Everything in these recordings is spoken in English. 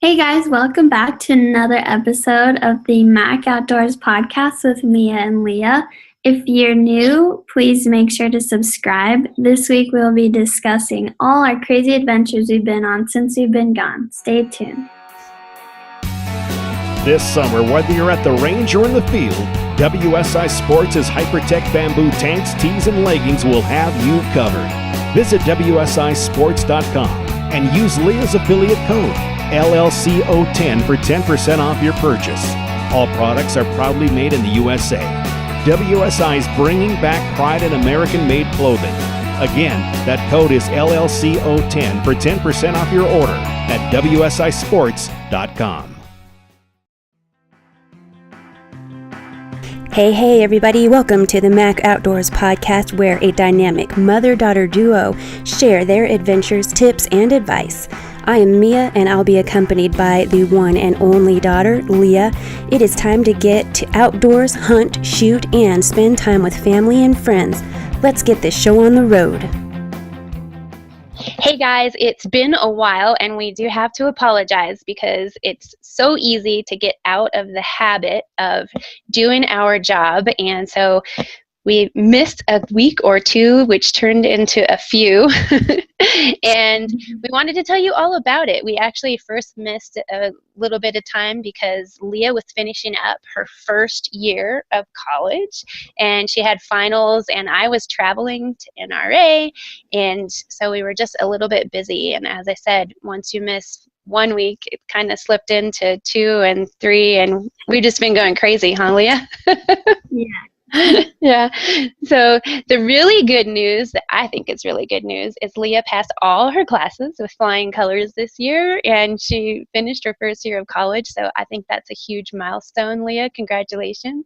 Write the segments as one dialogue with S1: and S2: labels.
S1: Hey guys, welcome back to another episode of the Mac Outdoors podcast with Mia and Leah. If you're new, please make sure to subscribe. This week we'll be discussing all our crazy adventures we've been on since we've been gone. Stay tuned.
S2: This summer, whether you're at the range or in the field, WSI Sports' Hypertech bamboo tanks, tees, and leggings will have you covered. Visit WSISports.com and use Leah's affiliate code LLCO10 for 10% off your purchase. All products are proudly made in the USA. WSI is bringing back pride in American-made clothing. Again, that code is LLCO10 for 10% off your order at WSISports.com.
S3: Hey everybody, welcome to the Mac Outdoors podcast, where a dynamic mother-daughter duo share their adventures, tips, and advice. I am Mia, and I'll be accompanied by the one and only daughter, Leah. It is time to get to outdoors, hunt, shoot, and spend time with family and friends. Let's get this show on the road.
S4: Hey guys, it's been a while and we do have to apologize because it's so easy to get out of the habit of doing our job, and so we missed a week or two, which turned into a few, and we wanted to tell you all about it. We actually first missed a little bit of time because Leah was finishing up her first year of college, and she had finals, and I was traveling to NRA, and so we were just a little bit busy. And as I said, once you miss 1 week, it kind of slipped into 2 and 3, and we've just been going crazy, huh, Leah?
S1: Yeah.
S4: Yeah. So the really good news, that I think is really good news, is Leah passed all her classes with flying colors this year, and she finished her first year of college. So I think that's a huge milestone, Leah. Congratulations.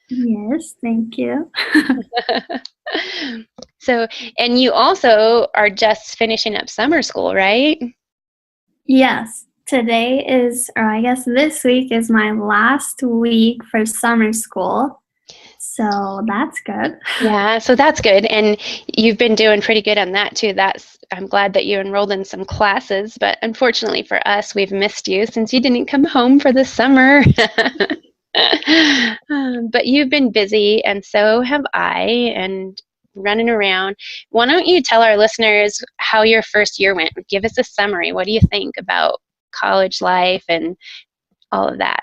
S1: Yes, thank you.
S4: So, and you also are just finishing up summer school, right?
S1: Yes, today is, or I guess this week is my last week for summer school. So that's good.
S4: Yeah, so that's good. And you've been doing pretty good on that too. I'm glad that you enrolled in some classes, but unfortunately for us, we've missed you since you didn't come home for the summer. But you've been busy, and so have I, and running around. Why don't you tell our listeners how your first year went? Give us a summary. What do you think about college life and all of that?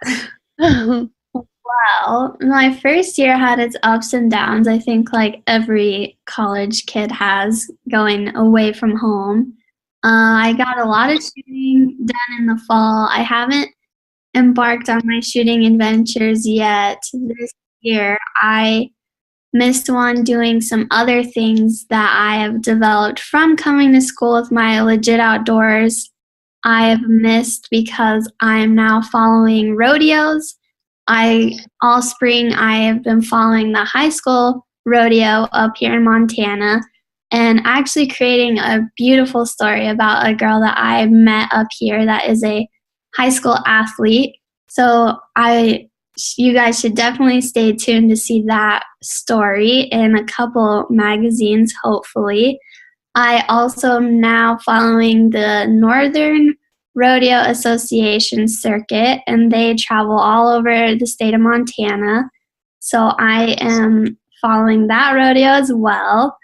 S1: Well, my first year had its ups and downs. I think like every college kid has, going away from home. I got a lot of shooting done in the fall. I haven't embarked on my shooting adventures yet. This year, I missed one doing some other things that I have developed from coming to school with my legit outdoors. I have missed because I am now following rodeos. All spring I have been following the high school rodeo up here in Montana, and actually creating a beautiful story about a girl that I met up here that is a high school athlete. So you guys should definitely stay tuned to see that story in a couple magazines, hopefully. I also am now following the Northern Rodeo Association circuit, and they travel all over the state of Montana. So I am following that rodeo as well.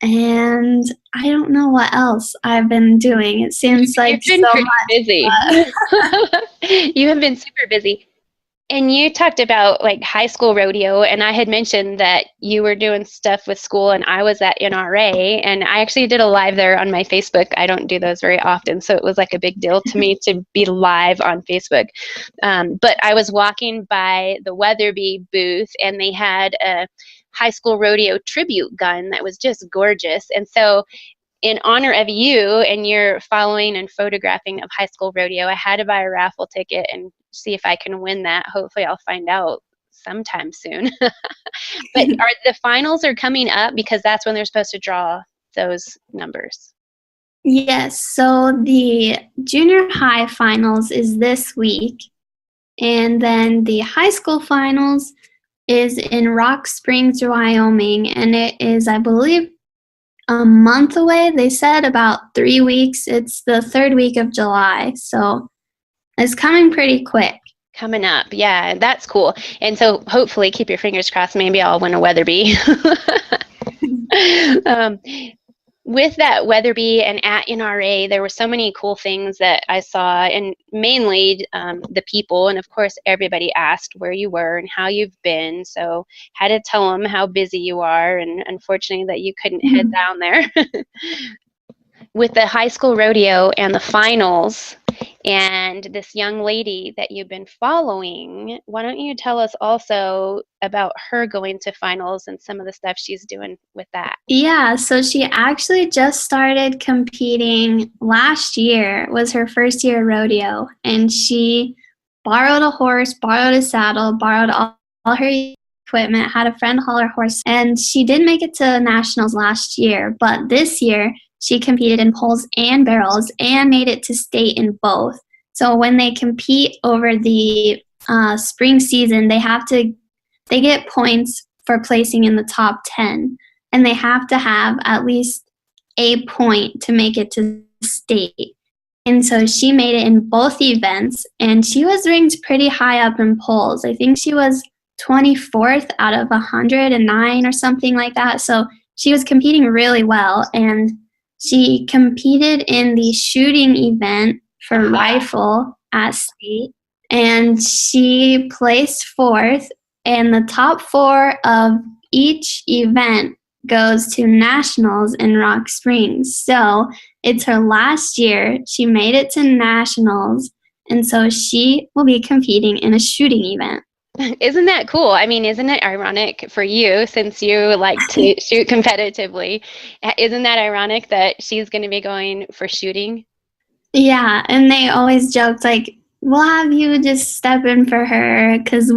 S1: And I don't know what else I've been doing. It seems like
S4: You've been
S1: so much
S4: busy. You have been super busy. And you talked about like high school rodeo, and I had mentioned that you were doing stuff with school, and I was at NRA, and I actually did a live there on my Facebook. I don't do those very often, so it was like a big deal to me to be live on Facebook. But I was walking by the Weatherby booth, and they had a high school rodeo tribute gun that was just gorgeous. And so in honor of you and your following and photographing of high school rodeo, I had to buy a raffle ticket and see if I can win that. Hopefully I'll find out sometime soon. But the finals are coming up, because that's when they're supposed to draw those numbers.
S1: Yes, so the junior high finals is this week, and then the high school finals is in Rock Springs, Wyoming, and it is, I believe, a month away. They said about 3 weeks. It's the third week of July, so It's coming pretty quick.
S4: Coming up. Yeah, that's cool. And so hopefully keep your fingers crossed. Maybe I'll win a Weatherby. um, with that Weatherby and at NRA, there were so many cool things that I saw, and mainly the people. And of course, everybody asked where you were and how you've been. So had to tell them how busy you are, and unfortunately that you couldn't head down there. With the high school rodeo and the finals and this young lady that you've been following, why don't you tell us also about her going to finals and some of the stuff she's doing with that?
S1: Yeah, so she actually just started competing last year. It was her first year rodeo, and she borrowed a horse, borrowed a saddle, borrowed all her equipment, had a friend haul her horse, and she did make it to nationals last year. But this year, she competed in poles and barrels and made it to state in both. So when they compete over the spring season, they get points for placing in the top 10, and they have to have at least a point to make it to state. And so she made it in both events, and she was ranked pretty high up in polls. I think she was 24th out of 109 or something like that. So she was competing really well, and she competed in the shooting event for rifle at state, and she placed 4th, and the top 4 of each event goes to nationals in Rock Springs. So it's her last year. She made it to nationals, and so she will be competing in a shooting event.
S4: Isn't that cool? I mean, isn't it ironic for you, since you like to shoot competitively? Isn't that ironic that she's going to be going for shooting?
S1: Yeah, and they always joked like, we'll have you just step in for her, because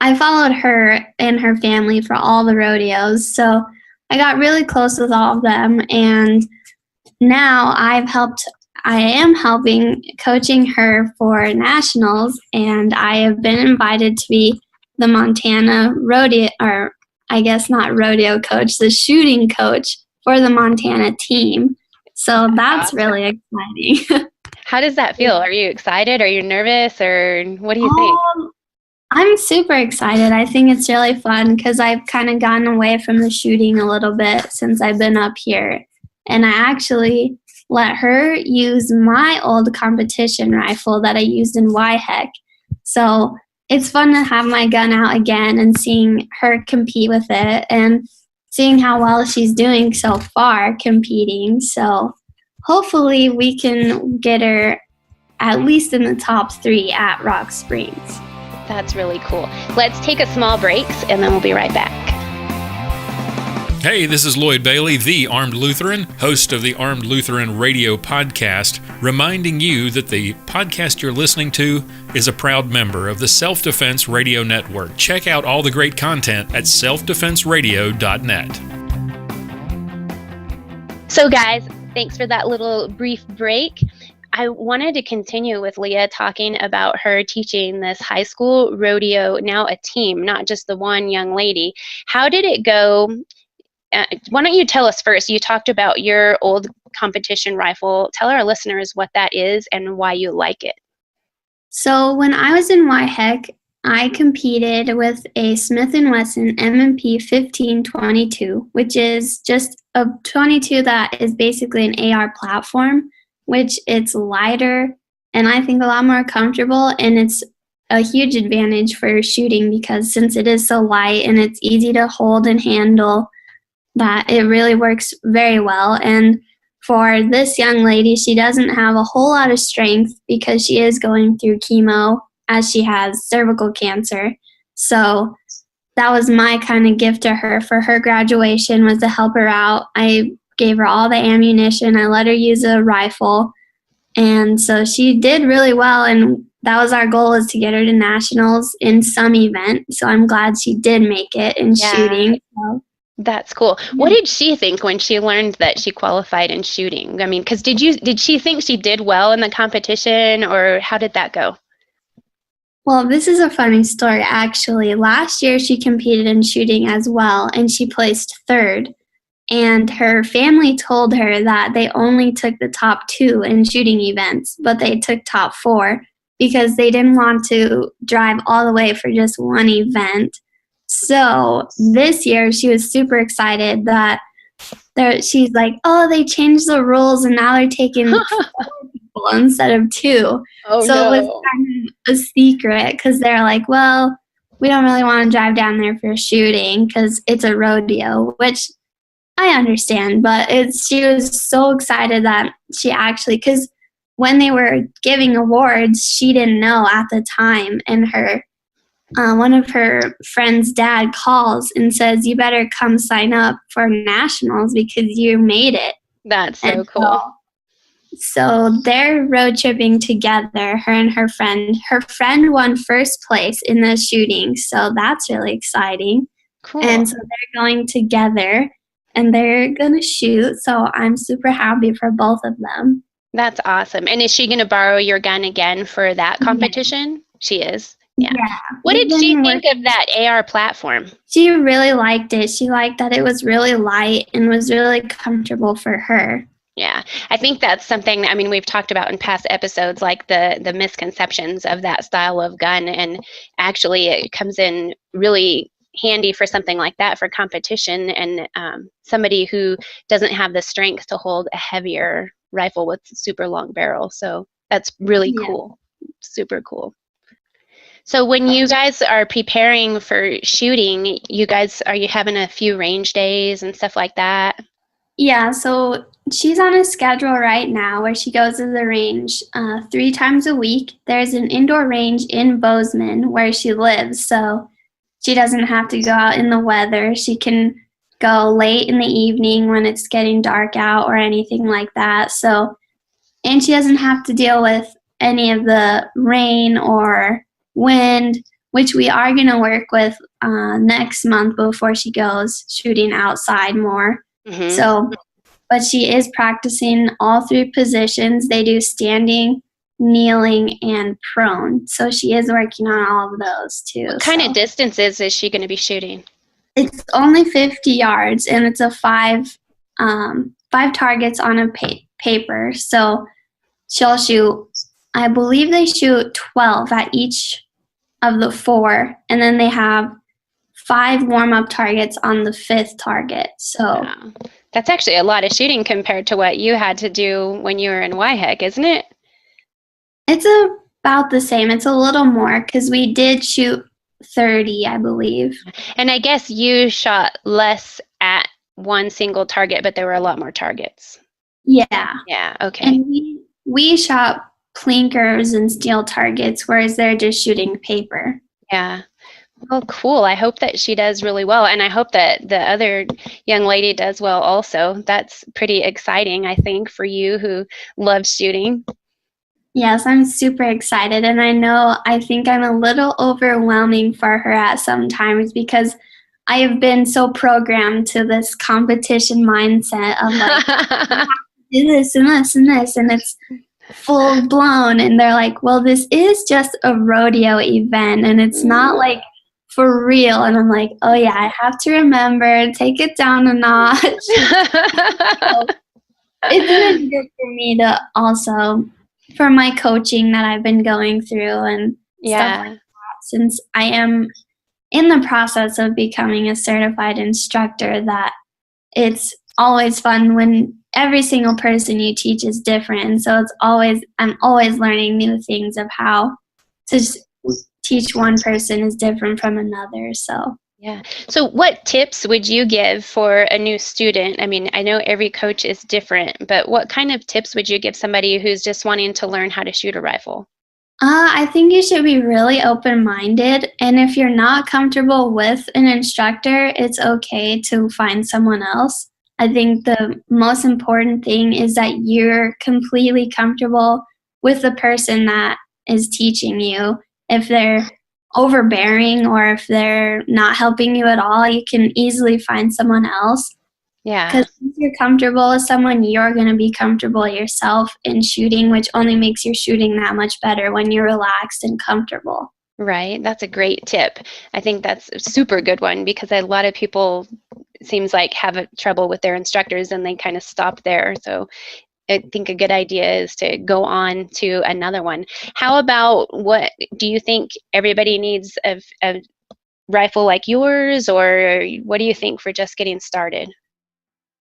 S1: I followed her and her family for all the rodeos, so I got really close with all of them, and now I am helping coaching her for nationals, and I have been invited to be the Montana rodeo, or I guess not rodeo coach, the shooting coach for the Montana team. So that's really exciting.
S4: How does that feel? Are you excited? Are you nervous? Or what do you think?
S1: I'm super excited. I think it's really fun because I've kind of gotten away from the shooting a little bit since I've been up here. And I actually let her use my old competition rifle that I used in YHEC. So it's fun to have my gun out again and seeing her compete with it and seeing how well she's doing so far competing. So hopefully we can get her at least in the top 3 at Rock Springs.
S4: That's really cool. Let's take a small break and then we'll be right back.
S5: Hey, this is Lloyd Bailey, the Armed Lutheran, host of the Armed Lutheran Radio podcast, reminding you that the podcast you're listening to is a proud member of the Self-Defense Radio Network. Check out all the great content at selfdefenseradio.net.
S4: So guys, thanks for that little brief break. I wanted to continue with Leah talking about her teaching this high school rodeo, now a team, not just the one young lady. How did it go? Why don't you tell us first? You talked about your old competition rifle. Tell our listeners what that is and why you like it.
S1: So when I was in YHEC, I competed with a Smith & Wesson M&P 1522, which is just a 22 that is basically an AR platform, which it's lighter and I think a lot more comfortable, and it's a huge advantage for shooting because since it is so light and it's easy to hold and handle, that it really works very well. And for this young lady, she doesn't have a whole lot of strength because she is going through chemo as she has cervical cancer. So that was my kind of gift to her for her graduation, was to help her out. I gave her all the ammunition. I let her use a rifle. And so she did really well. And that was our goal, is to get her to nationals in some event. So I'm glad she did make it in shooting. So.
S4: That's cool. What did she think when she learned that she qualified in shooting? I mean, because did she think she did well in the competition, or how did that go?
S1: Well, this is a funny story, actually. Last year, she competed in shooting as well, and she placed 3rd. And her family told her that they only took the top 2 in shooting events, but they took top 4. because they didn't want to drive all the way for just one event. So this year she was super excited that she's like, oh, they changed the rules and now they're taking 4 people instead of 2.
S4: Oh,
S1: so
S4: no.
S1: It was kind of a secret because they're like, well, we don't really want to drive down there for shooting because it's a rodeo, which I understand. But she was so excited that she actually, because when they were giving awards, she didn't know at the time, and one of her friend's dad calls and says, you better come sign up for nationals because you made it.
S4: That's so cool.
S1: So they're road tripping together, her and her friend. Her friend won first place in the shooting, so that's really exciting.
S4: Cool.
S1: And so they're going together, and they're going to shoot, so I'm super happy for both of them.
S4: That's awesome. And is she going to borrow your gun again for that competition? Yeah. She is. Yeah. What did she think of that AR platform?
S1: She really liked it. She liked that it was really light and was really comfortable for her.
S4: Yeah, I think that's something, I mean, we've talked about in past episodes, like the misconceptions of that style of gun. And actually it comes in really handy for something like that for competition and somebody who doesn't have the strength to hold a heavier rifle with super long barrel. So that's really cool. Super cool. So when you guys are preparing for shooting, are you having a few range days and stuff like that?
S1: Yeah, so she's on a schedule right now where she goes to the range 3 times a week. There's an indoor range in Bozeman where she lives, so she doesn't have to go out in the weather. She can go late in the evening when it's getting dark out or anything like that. So, and she doesn't have to deal with any of the rain or wind, which we are going to work with next month before she goes shooting outside more. Mm-hmm. So, but she is practicing all 3 positions. They do standing, kneeling, and prone. So she is working on all of those too.
S4: What kind of distances is she going to be shooting?
S1: It's only 50 yards, and it's a 5 targets on a paper. So she'll shoot, I believe they shoot 12 at each of the 4, and then they have 5 warm-up targets on the 5th target. So
S4: that's actually a lot of shooting compared to what you had to do when you were in YHEC, isn't it?
S1: It's about the same. It's a little more because we did shoot 30, I believe.
S4: And I guess you shot less at one single target, but there were a lot more targets.
S1: Yeah.
S4: Yeah, okay.
S1: And we shot plinkers and steel targets, whereas they're just shooting paper.
S4: Yeah. Well, cool. I hope that she does really well, and I hope that the other young lady does well also. That's pretty exciting, I think, for you who loves shooting.
S1: Yes, I'm super excited, and I think I'm a little overwhelming for her at some times because I have been so programmed to this competition mindset of like, you have to do this and this and this, and it's full blown, and they're like, well, this is just a rodeo event, and it's not like for real. And I'm like, oh yeah, I have to remember, take it down a notch. So it's been good for me to also, for my coaching that I've been going through and stuff like that, since I am in the process of becoming a certified instructor, that it's always fun when every single person you teach is different. And so I'm always learning new things of how to teach one person is different from another. So
S4: yeah. So what tips would you give for a new student? I mean, I know every coach is different, but what kind of tips would you give somebody who's just wanting to learn how to shoot a rifle?
S1: I think you should be really open-minded. And if you're not comfortable with an instructor, it's okay to find someone else. I think the most important thing is that you're completely comfortable with the person that is teaching you. If they're overbearing or if they're not helping you at all, you can easily find someone else.
S4: Yeah.
S1: Because if you're comfortable with someone, you're going to be comfortable yourself in shooting, which only makes your shooting that much better when you're relaxed and comfortable.
S4: Right. That's a great tip. I think that's a super good one because a lot of people, it seems like, have trouble with their instructors and they kind of stop there. So I think a good idea is to go on to another one. How about, what do you think everybody needs a rifle like yours, or what do you think for just getting started?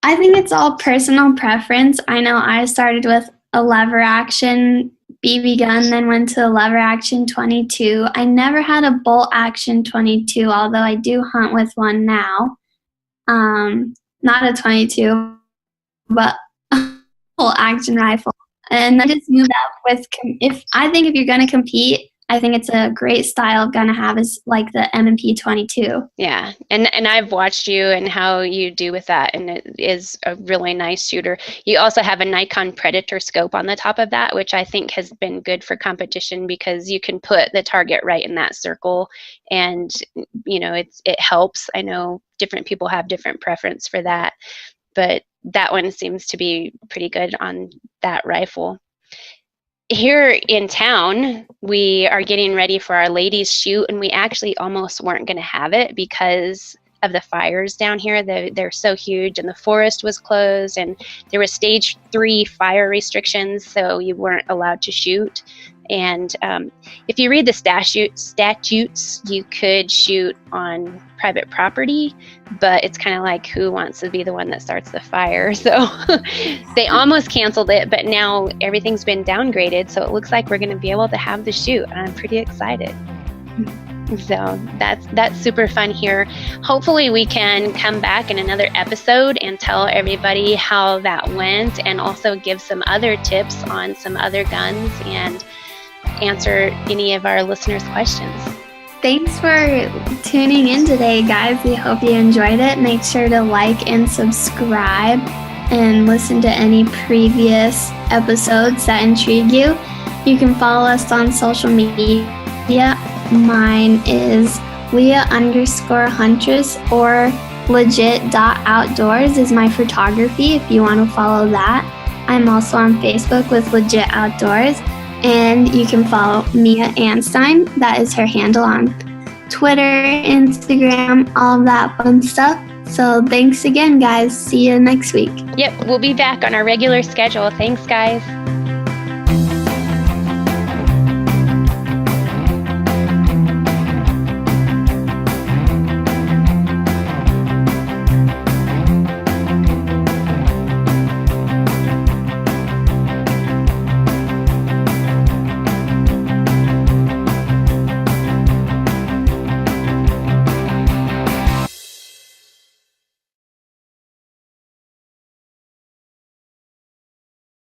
S1: I think it's all personal preference. I know I started with a lever action BB gun, then went to a lever action 22. I never had a bolt action 22, although I do hunt with one now. Not a 22, but a bolt action rifle. And I just moved up with, if you're going to compete, I think it's a great style of gun to have is like the M&P 22.
S4: Yeah, and I've watched you and how you do with that, and it is a really nice shooter. You also have a Nikon Predator scope on the top of that, which I think has been good for competition because you can put the target right in that circle, and it helps. I know different people have different preference for that, but that one seems to be pretty good on that rifle. Here in town, we are getting ready for our ladies' shoot, and we actually almost weren't going to have it because of the fires down here. They're so huge, and the forest was closed, and there was stage 3 fire restrictions, so you weren't allowed to shoot. And if you read the statutes, you could shoot on private property, but it's kind of like, who wants to be the one that starts the fire? So they almost canceled it, but now everything's been downgraded, so it looks like we're going to be able to have the shoot, and I'm pretty excited. So that's super fun here. Hopefully we can come back in another episode and tell everybody how that went, and also give some other tips on some other guns and answer any of our listeners' questions.
S1: Thanks for tuning in today, guys. We hope you enjoyed it. Make sure to like and subscribe and listen to any previous episodes that intrigue you. You can follow us on social media. Mine is Leah_Huntress, or legit.outdoors is my photography if you want to follow that. I'm also on Facebook with Legit Outdoors. And you can follow Mia Anstein. That is her handle on Twitter, Instagram, all of that fun stuff. So thanks again, guys. See you next week.
S4: Yep, we'll be back on our regular schedule. Thanks, guys.